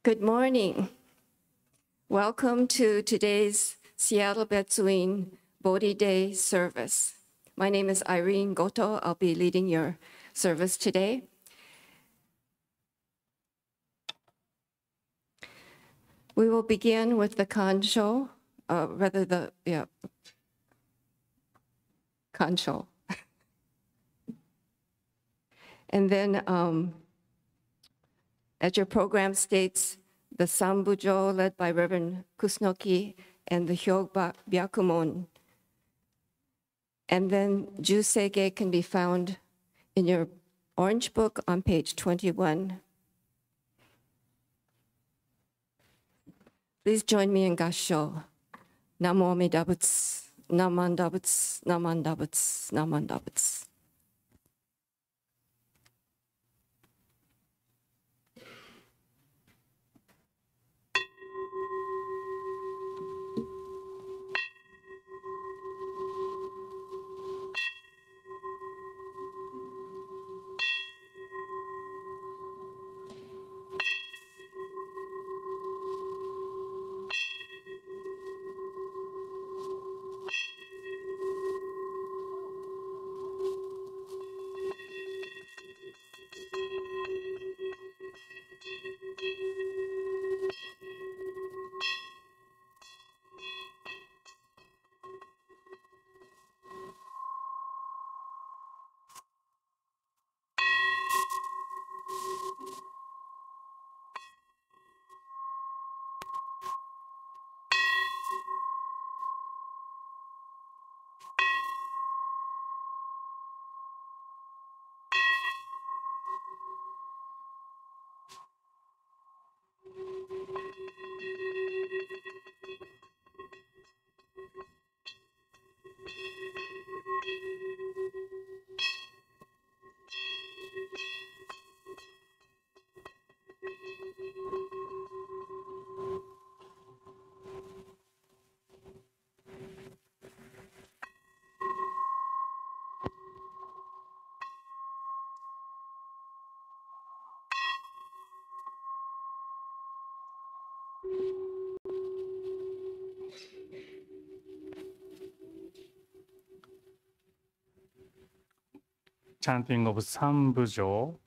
Good morning. Welcome to today's Seattle Betsuin Bodhi Day service. My name is Irene Goto. I'll be leading your service today. We will begin with the kancho, kancho. And then, as your program states, the Sambujo led by Reverend Kusunoki and the Hyogba Byakumon. And then Jusege can be found in your orange book on page 21. Please join me in Gassho. Namo Amida Butsu, Namanda Butsu, Namanda Butsu, Namanda Butsu. Chanting of Sambujo.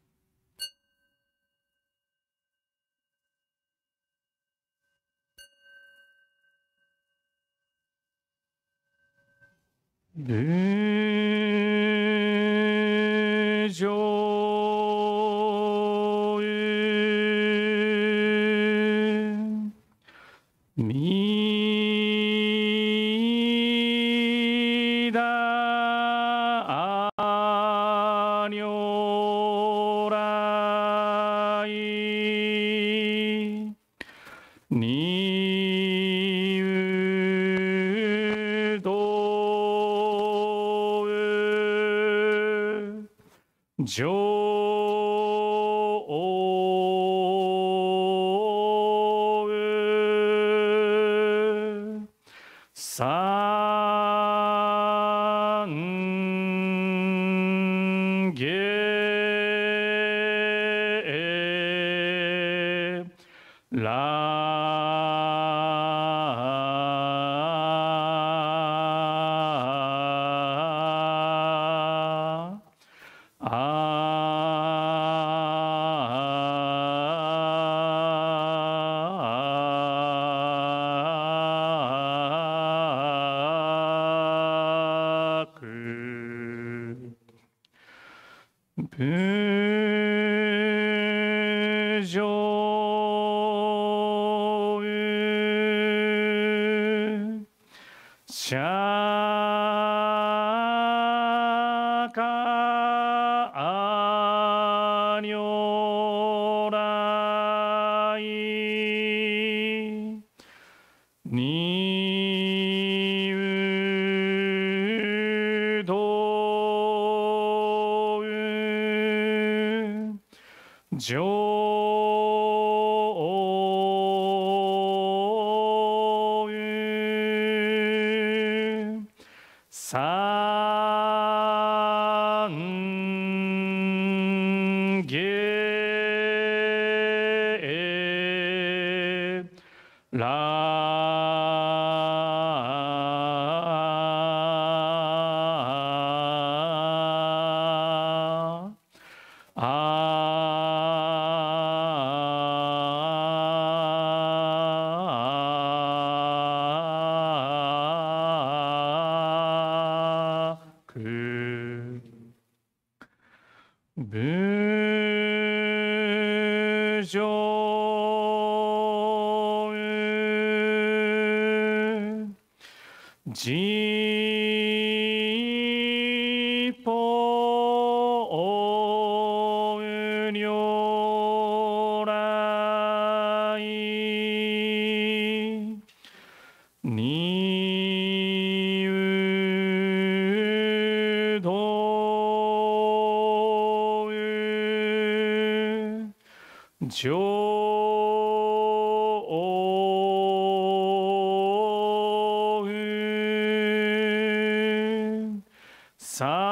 にうどう上三下無常実法如来にうどう上三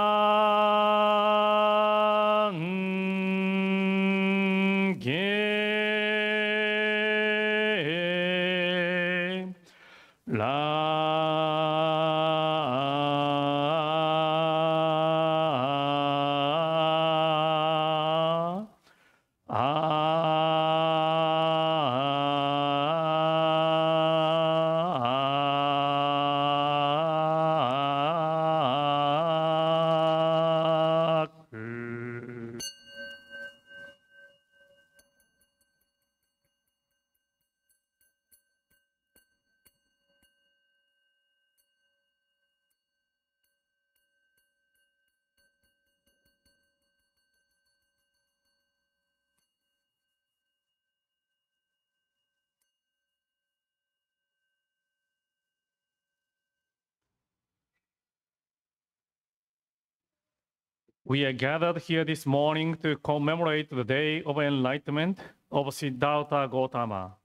We are gathered here this morning to commemorate the Day of Enlightenment of Siddhartha Gautama,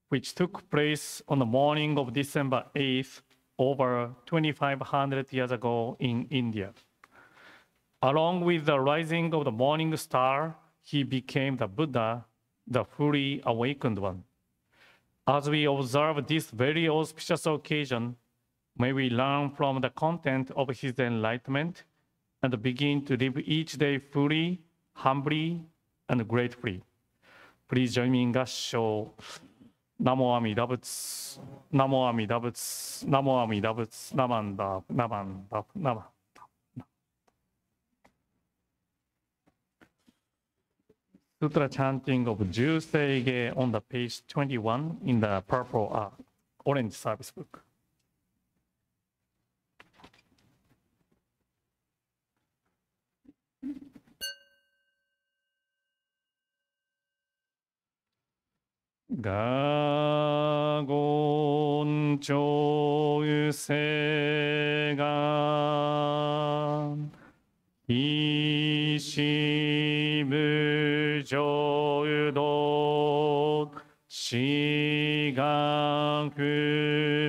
which took place on the morning of December 8th, over 2,500 years ago in India. Along with the rising of the morning star, he became the Buddha, the fully awakened one. As we observe this very auspicious occasion, may we learn from the content of his enlightenment and begin to live each day fully, humbly, and gratefully. Please join me in 合唱。ナモアミダ仏、ナモアミダ仏、ナモアミダ仏、ナマンダ、ナマンダ、ナマンダ。Sutra chanting of 十世芸 on the page 21 in the purple orange service book. 가곤조세간 이시무조도 시간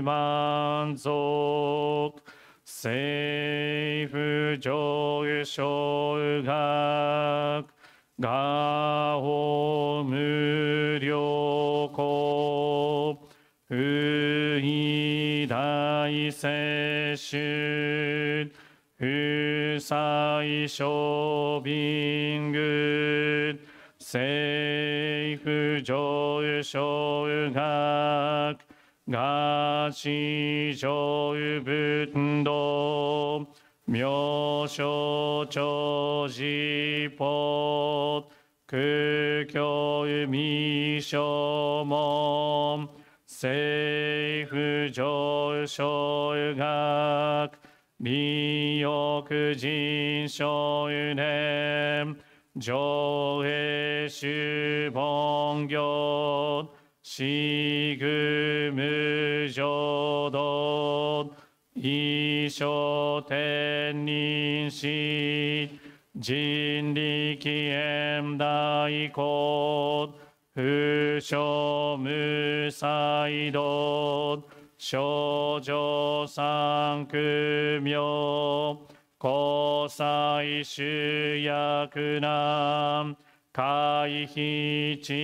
그만족 세이프조쇼각 가호 무료고 의다이세슌 의사이쇼빙긋 세이프조쇼각 가시조유붓도 묘쇼조지법 극교미쇼몸 세이프조쇼각 미역진쇼유냄 조회슈봉교 しぐむ浄土一生天人し人力縁大行不傷無才道少女三苦名交際主役難回避知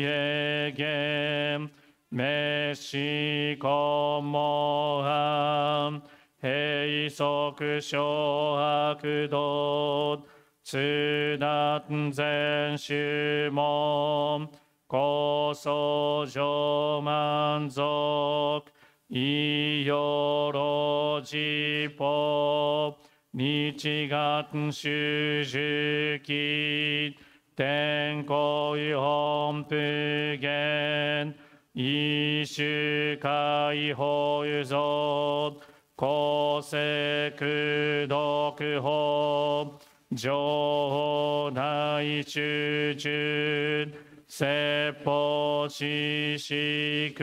恵源滅死根門犯閉塞小悪道通達全宗門高僧上満足いよろじぽ日月主樹期天候本普賢一種解放像公正苦毒法情報大集中説法知識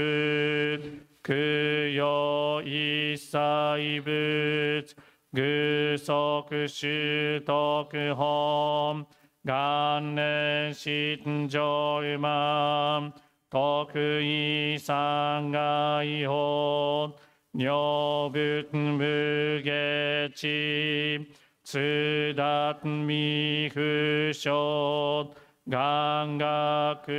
供養一切仏具足習徳本元年信条満特異三害法女仏無下地通達未不詳願学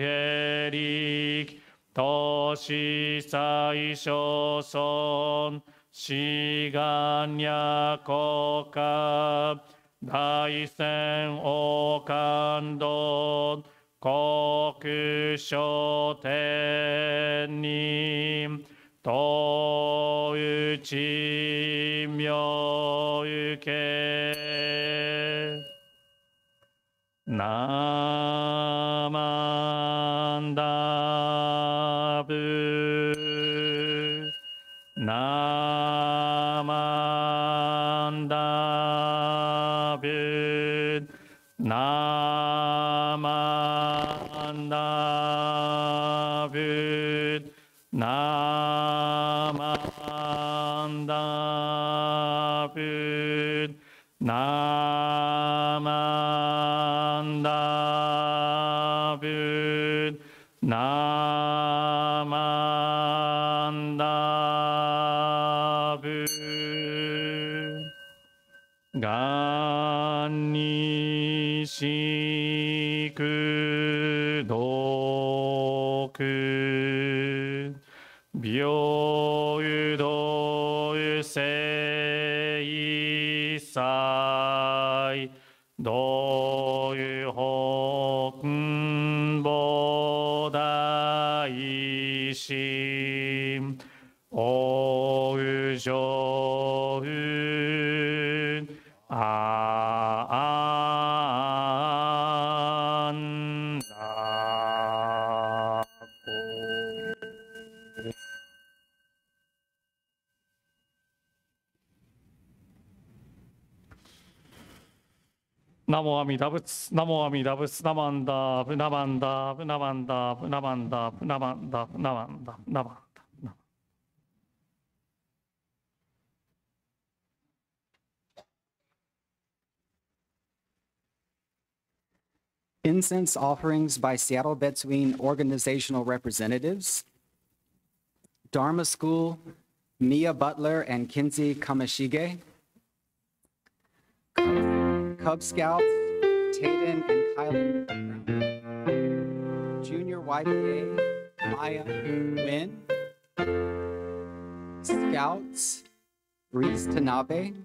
へ力投資最小尊志願や国家大戦王冠道国書天人東内妙受けナマンダブナマンダブナマンダブナマンダブナマンダブナマンダブがんにしくどく病有道有生一切道有本菩提心おう上うあんなナモアミダ仏、ナモアミダ仏、ナマンダブ、ナマンダブ、ナマンダブ、ナマンダブ、ナマンダブ、ナマンダブ、ナマンダブ。Incense offerings by Seattle Betsuin organizational representatives. Dharma School, Mia Butler and Kinsey Kamashige. Cub Scouts, Tayden and Kylan. Junior YPA, Maya Nguyen. Scouts, Reese Tanabe.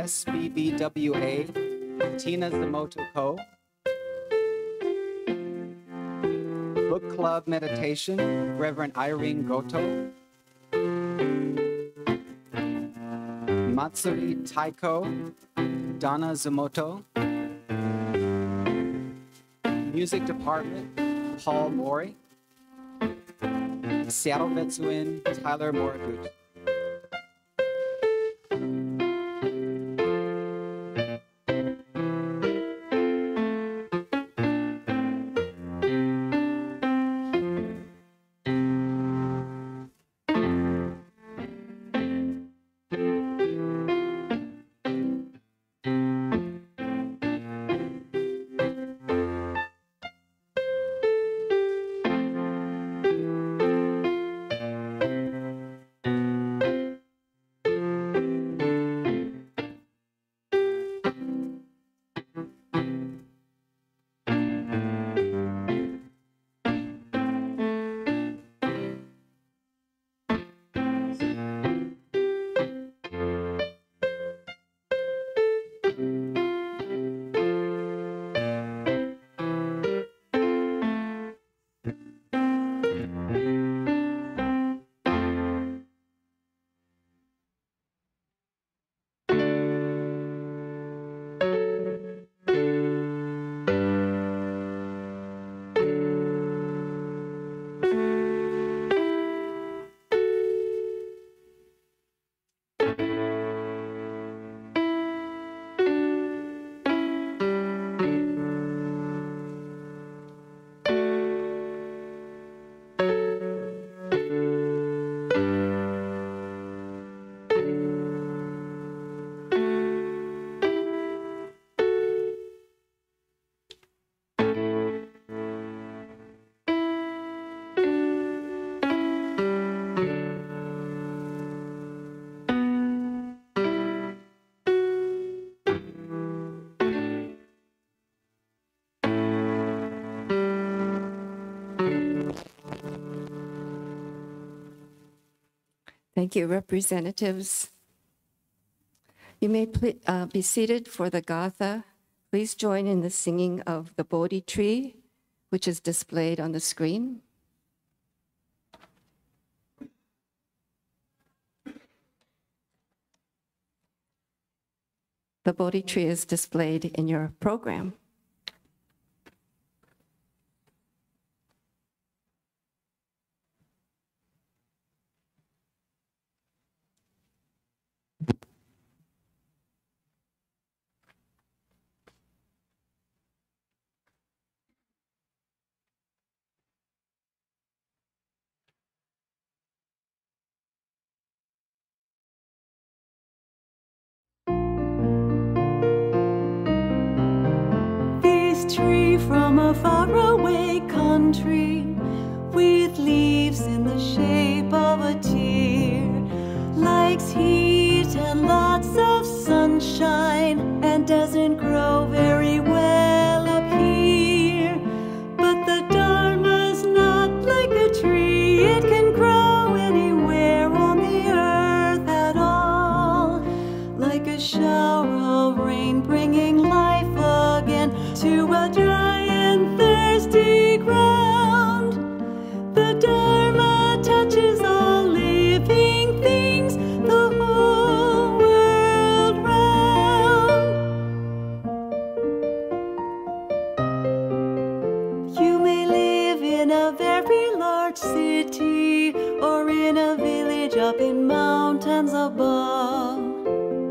SBBWA, Tina Zamoto Ko. Book Club Meditation, Reverend Irene Goto. Matsuri Taiko, Donna Zamoto. Music Department, Paul Mori. Seattle Betsuin, Tyler Moriguchi. Thank you, representatives. You may be seated for the Gatha. Please join in the singing of the Bodhi tree, which is displayed on the screen. The Bodhi tree is displayed in your program. This tree from a faraway country, with leaves in the shape of a tear, likes heat and lots of sunshine, and doesn't grow very well up here. But the Dharma's not like a tree, it can grow anywhere on the earth at all, like a shower of rain bringing life again to a dry and thirsty ground. The Dharma touches all living things, the whole world round. You may live in a very large city, or in a village up in mountains above.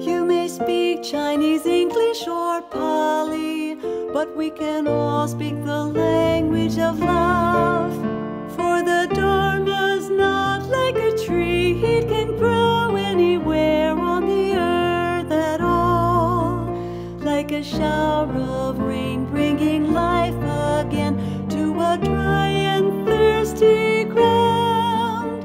You may speak Chinese, English, or Pali, but we can all speak the language of love. For the Dharma's not like a tree, it can grow anywhere on the earth at all, like a shower of rain bringing life again to a dry and thirsty ground.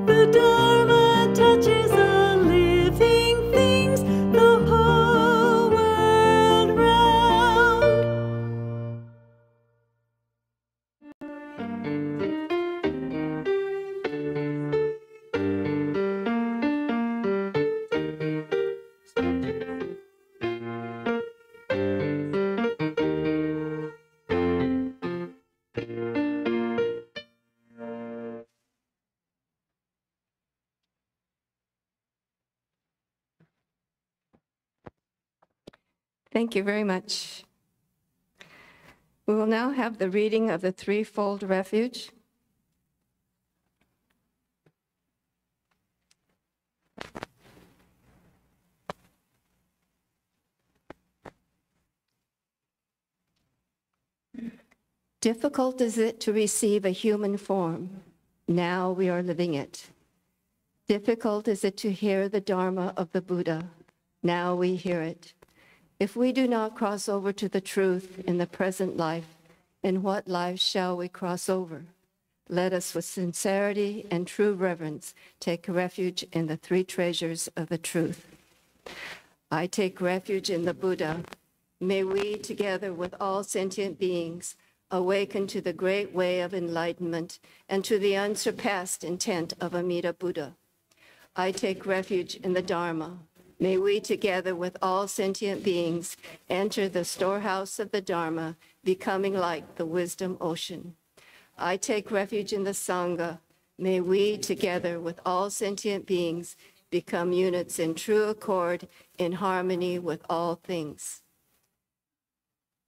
The Dharma touches all living things, the whole world round. Thank you very much. We will now have the reading of the threefold refuge. Difficult is it to receive a human form. Now we are living it. Difficult is it to hear the Dharma of the Buddha. Now we hear it. If we do not cross over to the truth in the present life, in what life shall we cross over? Let us with sincerity and true reverence take refuge in the three treasures of the truth. I take refuge in the Buddha. May we, together with all sentient beings, awaken to the great way of enlightenment and to the unsurpassed intent of Amida Buddha. I take refuge in the Dharma. May we, together with all sentient beings, enter the storehouse of the Dharma, becoming like the wisdom ocean. I take refuge in the Sangha. May we, together with all sentient beings, become units in true accord, in harmony with all things.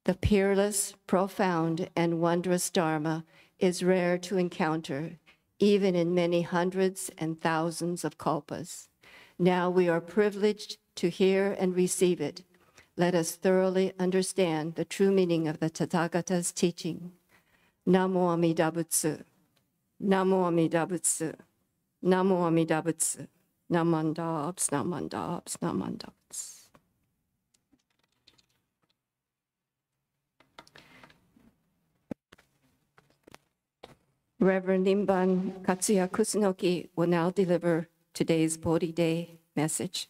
The peerless, profound, and wondrous Dharma is rare to encounter, even in many hundreds and thousands of kalpas. Now we are privileged to hear and receive it. Let us thoroughly understand the true meaning of the Tathagata's teaching. Namo Amida Butsu. Namo Amida Butsu. Namo Amida Butsu. Namandabs, namandabs, namandabs. Reverend Nimban Katsuya Kusunoki will now deliver today's Bodhi Day message.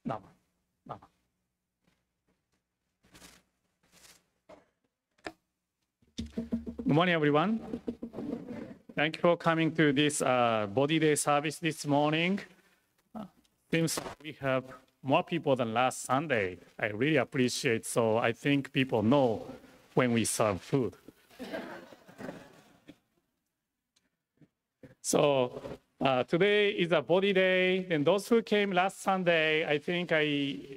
Nama. Nama. Good morning, everyone. Thank you for coming to this Bodhi Day service this morning. Seems we have more people than last Sunday. I really appreciate, so I think people know when we serve food. So today is a Bodhi Day, and those who came last Sunday, I think I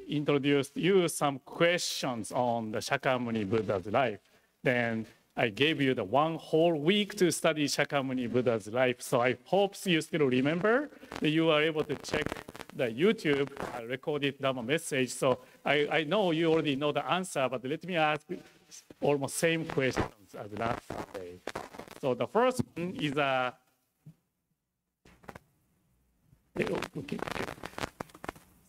introduced you some questions on the Shakyamuni Buddha's life. Then I gave you the one whole week to study Shakyamuni Buddha's life. So I hope you still remember that you are able to check the YouTube recorded Dhamma message. So I know you already know the answer, but let me ask almost same questions as last Sunday. So the first one is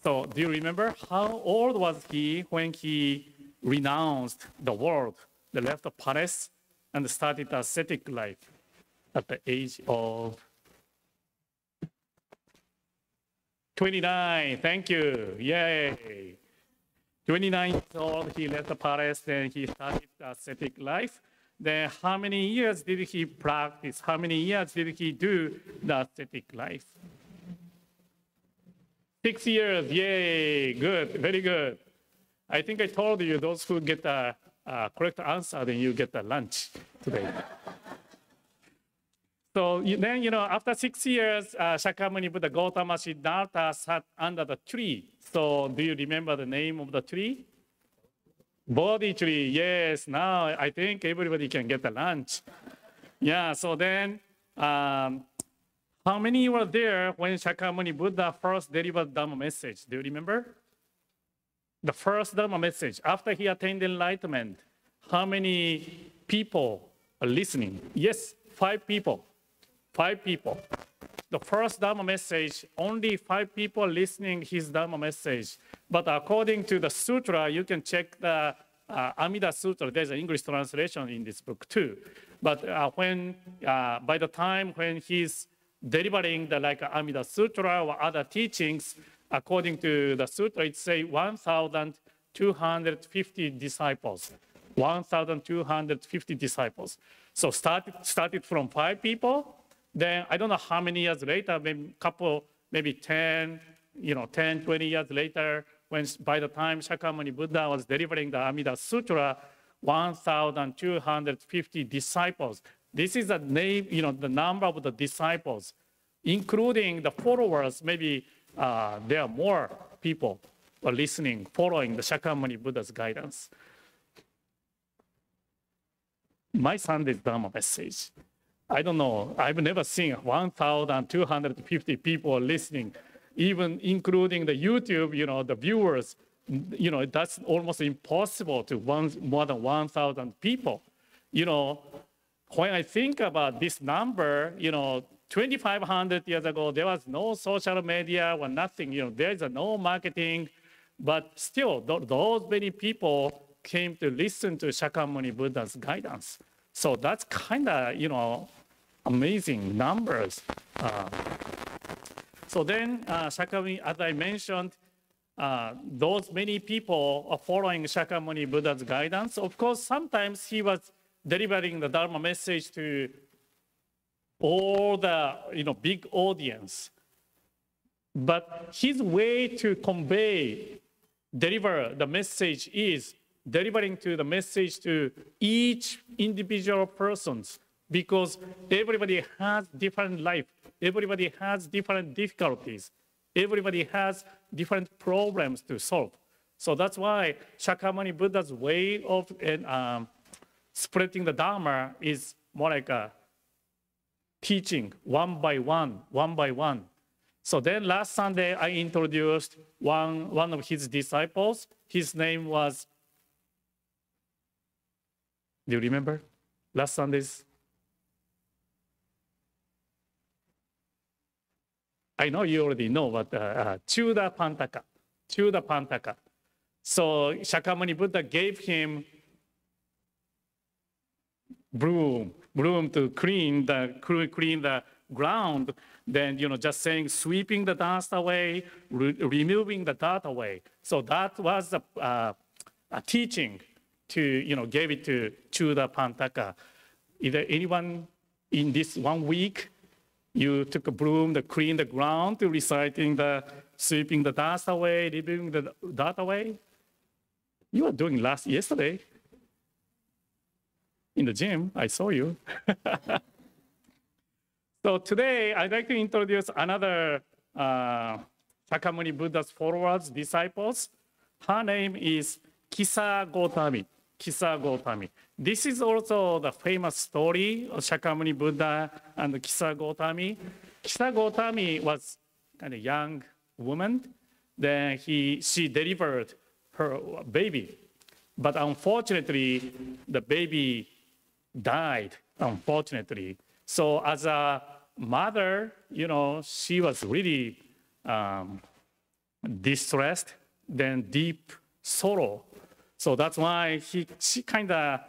So do you remember how old was he when he renounced the world, the left the palace, and started ascetic life at the age of 29? Thank you. Yay. 29 years old, he left the palace, then he started ascetic life. Then how many years did he practice? How many years did he do the ascetic life? 6 years. Yay. Good. Very good. I think I told you those who get the correct answer, then you get the lunch today. So then, after 6 years, Shakyamuni Buddha Gautama Siddhartha sat under the tree. So do you remember the name of the tree? Bodhi tree. Yes. Now I think everybody can get the lunch. Yeah. So then, how many were there when Shakyamuni Buddha first delivered Dhamma message? Do you remember? The first Dhamma message, after he attained enlightenment, how many people are listening? Yes, 5 people. 5 people. The first Dhamma message, only 5 people listening his Dhamma message. But according to the sutra, you can check the Amida Sutra. There's an English translation in this book too. But by the time when he's delivering the Amida Sutra or other teachings, according to the sutra, it says 1,250 disciples. 1,250 disciples. So started from 5 people. Then I don't know how many years later, maybe 10, 20 years later, when by the time Shakyamuni Buddha was delivering the Amida Sutra, 1,250 disciples. This is the name, the number of the disciples, including the followers. Maybe there are more people are listening, following the Shakyamuni Buddha's guidance. My Sunday's Dhamma message. I don't know. I've never seen 1,250 people listening, even including the YouTube, the viewers. That's almost impossible to more than 1,000 people. When I think about this number, 2,500 years ago, there was no social media or nothing. There is no marketing, but still, those many people came to listen to Shakyamuni Buddha's guidance. So that's kind of, amazing numbers. So then, Shakyamuni, as I mentioned, those many people are following Shakyamuni Buddha's guidance. Of course, sometimes he was delivering the Dharma message to all the big audience. But his way to deliver the message is delivering the message to each individual persons, because everybody has different life, everybody has different difficulties, everybody has different problems to solve. So that's why Shakyamuni Buddha's way of spreading the Dharma is more like a teaching one by one. So then last Sunday, I introduced one of his disciples. His name was, do you remember last Sunday's? I know you already know, but Chuda Pantaka. So Shakyamuni Buddha gave him broom to clean the ground, then, just saying, sweeping the dust away, removing the dirt away. So that was a teaching to, gave it to Chuda Pantaka. Either anyone in this 1 week, you took a broom to clean the ground, to reciting sweeping the dust away, removing the dirt away? You were doing yesterday. In the gym, I saw you. So today, I'd like to introduce another Shakyamuni Buddha's followers, disciples. Her name is Kisa Gotami. Kisa Gotami. This is also the famous story of Shakyamuni Buddha and Kisa Gotami. Kisa Gotami was kind of young woman. Then she delivered her baby. But unfortunately, the baby died, unfortunately. So as a mother, she was really distressed, then deep sorrow. So that's why she kind of,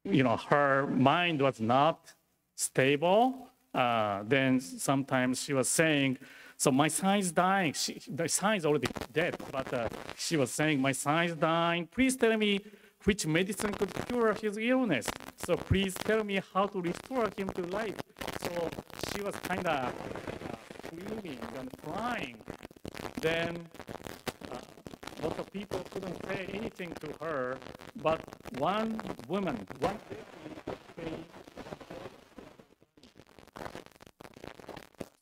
her mind was not stable. Then sometimes she was saying, so my son is dying. The son is already dead, but she was saying, my son is dying. Please tell me which medicine could cure his illness. So please tell me how to restore him to life. So she was kind of screaming and crying. Then lots of people couldn't say anything to her, but one woman, one lady,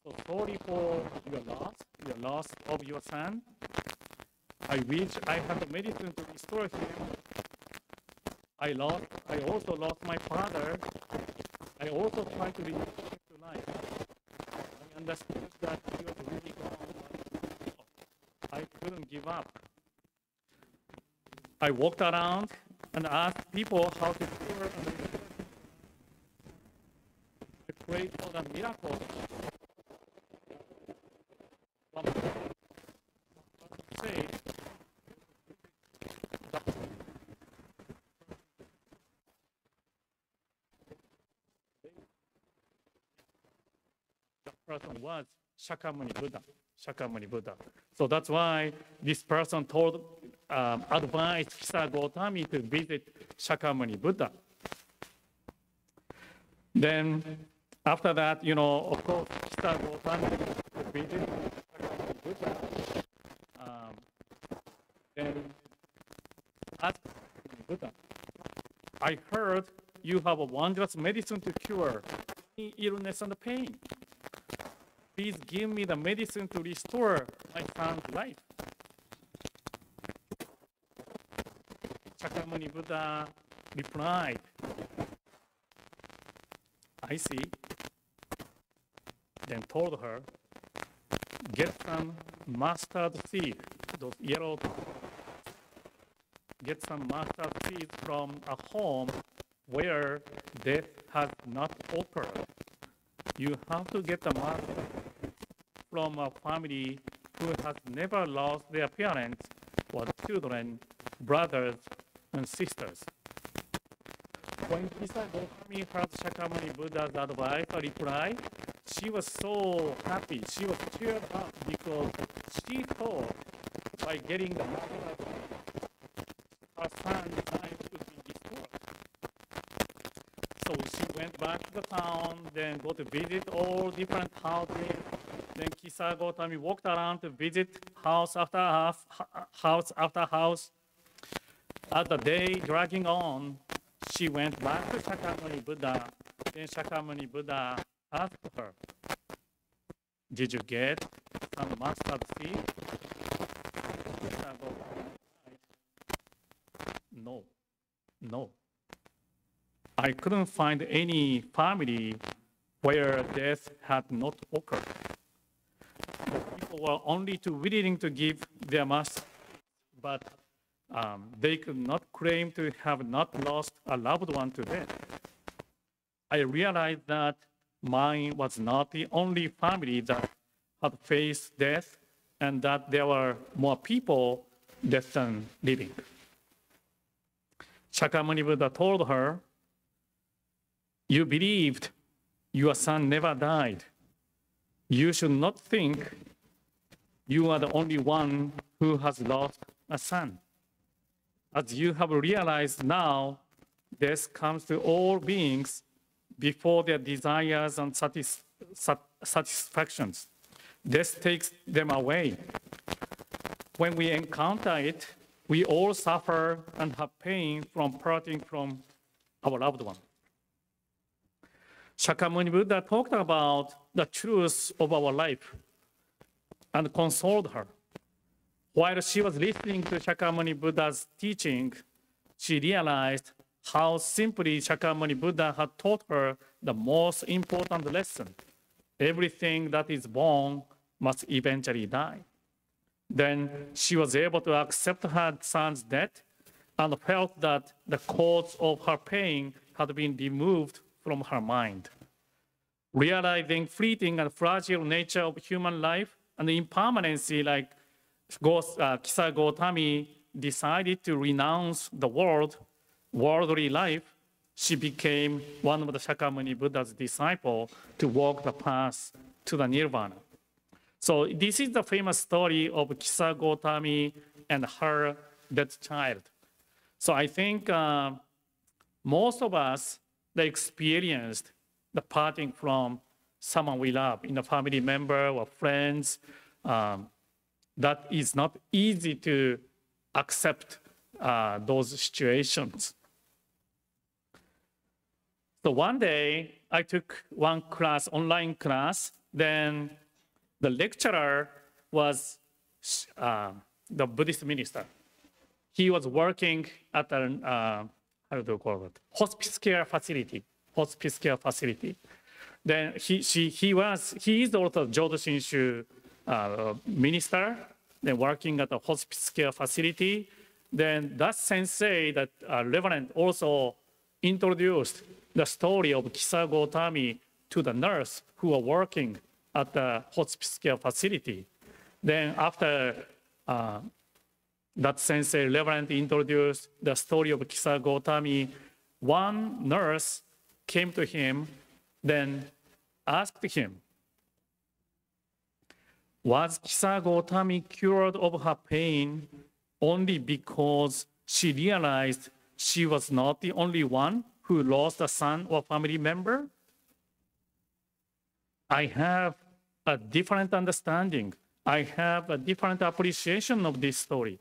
so sorry for your loss of your son. I wish I had the medicine to restore him. I also lost my father. I also tried to restore him to life. I understood that he was really gone. I couldn't give up. I walked around and asked people how to cure and restore him. I prayed for the miracle. Say, the person was Shakyamuni Buddha. Shakyamuni Buddha. So that's why this person advised Kisa Gotami to visit Shakyamuni Buddha. Then after that, of course, Kisa Gotami visit Shakyamuni Buddha. Then asked Buddha, I heard you have a wondrous medicine to cure any illness and pain. Please give me the medicine to restore my son's life. Shakyamuni Buddha replied, I see. Then told her, get some mustard seed, those yellow. Get some mustard seeds from a home where death has not occurred. You have to get the mustard from a family who has never lost their parents or children, brothers, and sisters. When Kisa Gotami heard Shakyamuni Buddha's advice or reply, she was so happy. She was cheered up because she thought by getting the mustard, her son's life would be restored. So she went back to the town, then go to visit all different houses. Then Kisa Gotami walked around to visit house after house. As the day dragging on, she went back to Shakyamuni Buddha. Then Shakyamuni Buddha asked her, did you get some mustard seed? No. I couldn't find any family where death had not occurred. The people were only too willing to give their mustard, but they could not claim to have not lost a loved one to death. I realized that mine was not the only family that had faced death, and that there were more people dead than living. Shakyamuni Buddha told her, You believed your son never died. You should not think you are the only one who has lost a son. As you have realized now, death comes to all beings before their desires and satisfactions. Death takes them away. When we encounter it, we all suffer and have pain from parting from our loved one. Shakyamuni Buddha talked about the truth of our life and consoled her. While she was listening to Shakyamuni Buddha's teaching, she realized how simply Shakyamuni Buddha had taught her the most important lesson. Everything that is born must eventually die. Then she was able to accept her son's death and felt that the cause of her pain had been removed from her mind. Realizing fleeting and fragile nature of human life and the impermanency, like Kisa Gotami decided to renounce the worldly life, she became one of the Shakyamuni Buddha's disciples to walk the path to the Nirvana. So this is the famous story of Kisa Gotami and her dead child. So I think most of us, they experienced the parting from someone we love, in a family member or friends. That is not easy to accept those situations. So one day, I took one class, online class, then the lecturer was the Buddhist minister. He was working at an, how do you call it, hospice care facility. Then he is also Jodo Shinshu minister, then working at a hospice care facility. Then that sensei, that reverend, also introduced the story of Kisa Gotami to the nurse who were working at the hospice care facility. Then after that sensei, reverend, introduced the story of Kisa Gotami, one nurse came to him, then asked him, was Kisa Gotami cured of her pain only because she realized she was not the only one who lost a son or family member? I have a different understanding. I have a different appreciation of this story.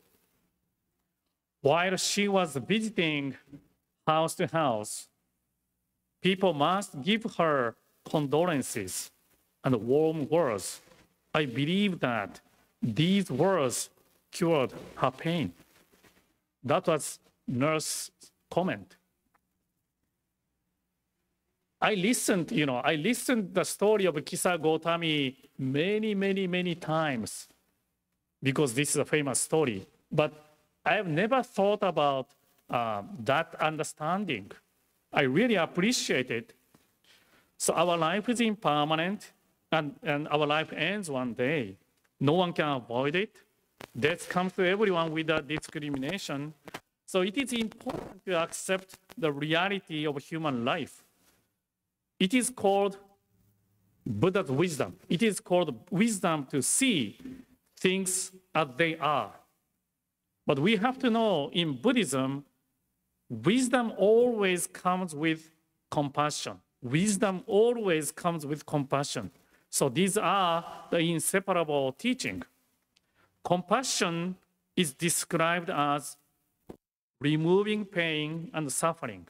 While she was visiting house to house, people must give her condolences and warm words. I believe that these words cured her pain. That was nurse's comment. I listened the story of Kisa Gotami many times because this is a famous story. But I have never thought about that understanding. I really appreciate it. So our life is impermanent, and our life ends one day. No one can avoid it. Death comes to everyone without discrimination. So it is important to accept the reality of human life. It is called Buddha's wisdom. It is called wisdom to see things as they are. But we have to know, in Buddhism, wisdom always comes with compassion. Wisdom always comes with compassion. So these are the inseparable teaching. Compassion is described as removing pain and suffering,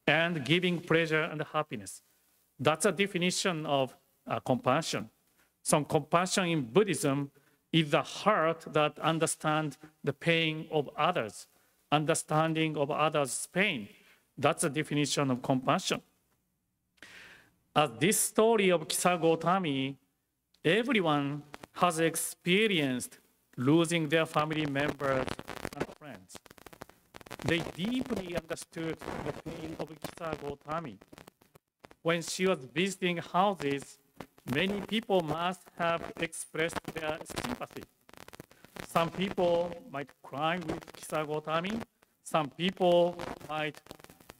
and giving pleasure and happiness. That's a definition of compassion. So compassion in Buddhism is the heart that understands the pain of others, understanding of others' pain. That's a definition of compassion. As this story of Kisa Gotami, everyone has experienced losing their family members and friends. They deeply understood the pain of Kisa Gotami. When she was visiting houses, many people must have expressed their sympathy. Some people might cry with Kisa Gotami. Some people might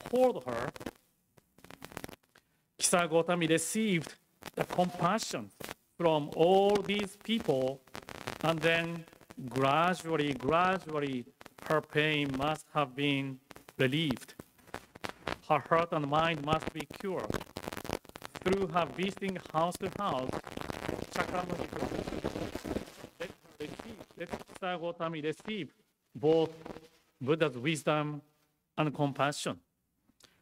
told her, Kisagotami received the compassion from all these people, and then gradually, her pain must have been relieved. Her heart and mind must be cured. Through her visiting house to house, Chakravarti let Kisagotami receive both Buddha's wisdom and compassion.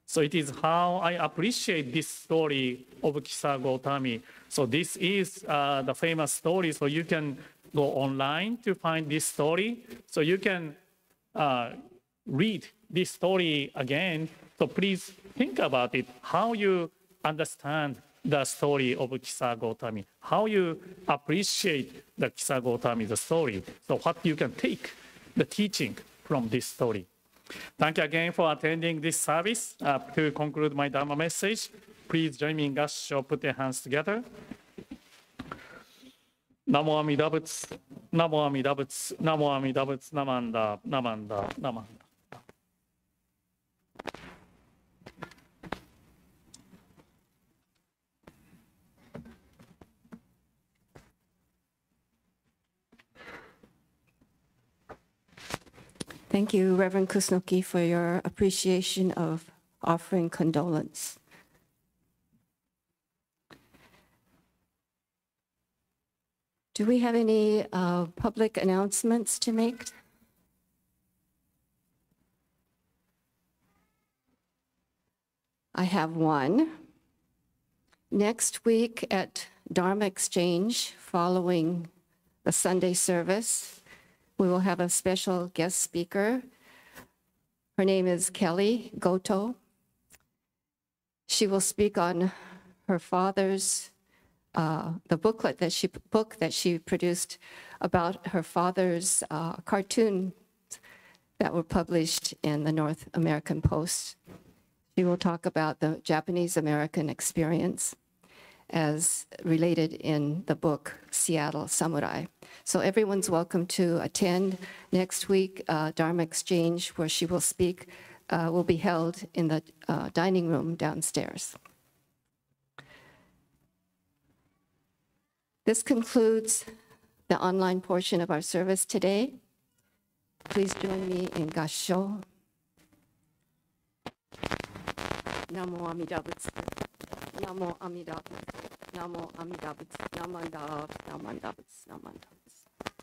So it is how I appreciate this story of Kisagotami. So this is the famous story. So you can go online to find this story. So you can read this story again. So please think about it, how you understand the story of Kisagotami, how you appreciate the Kisagotami, the story. So what you can take the teaching from this story. Thank you again for attending this service. To conclude my Dharma message, please join me in Gassho, put your hands together. Namo Amida Butsu, Namo Amida Butsu, Namo Amida Butsu, Namanda, Namanda, Namanda. Thank you, Reverend Kusunoki, for your appreciation of offering condolence. Do we have any public announcements to make? I have one. Next week at Dharma Exchange, following the Sunday service, we will have a special guest speaker. Her name is Kelly Goto. She will speak on her father's, the book that she produced about her father's cartoons that were published in the North American Post. She will talk about the Japanese-American experience as related in the book Seattle Samurai. So everyone's welcome to attend. Next week, Dharma Exchange, where she will speak, will be held in the dining room downstairs. This concludes the online portion of our service today. Please join me in Gassho. Namo Amida Butsu. Namo Amida Butsu. Namo Amida Butsu. Namanda Butsu. Namanda Butsu. Namanda Butsu.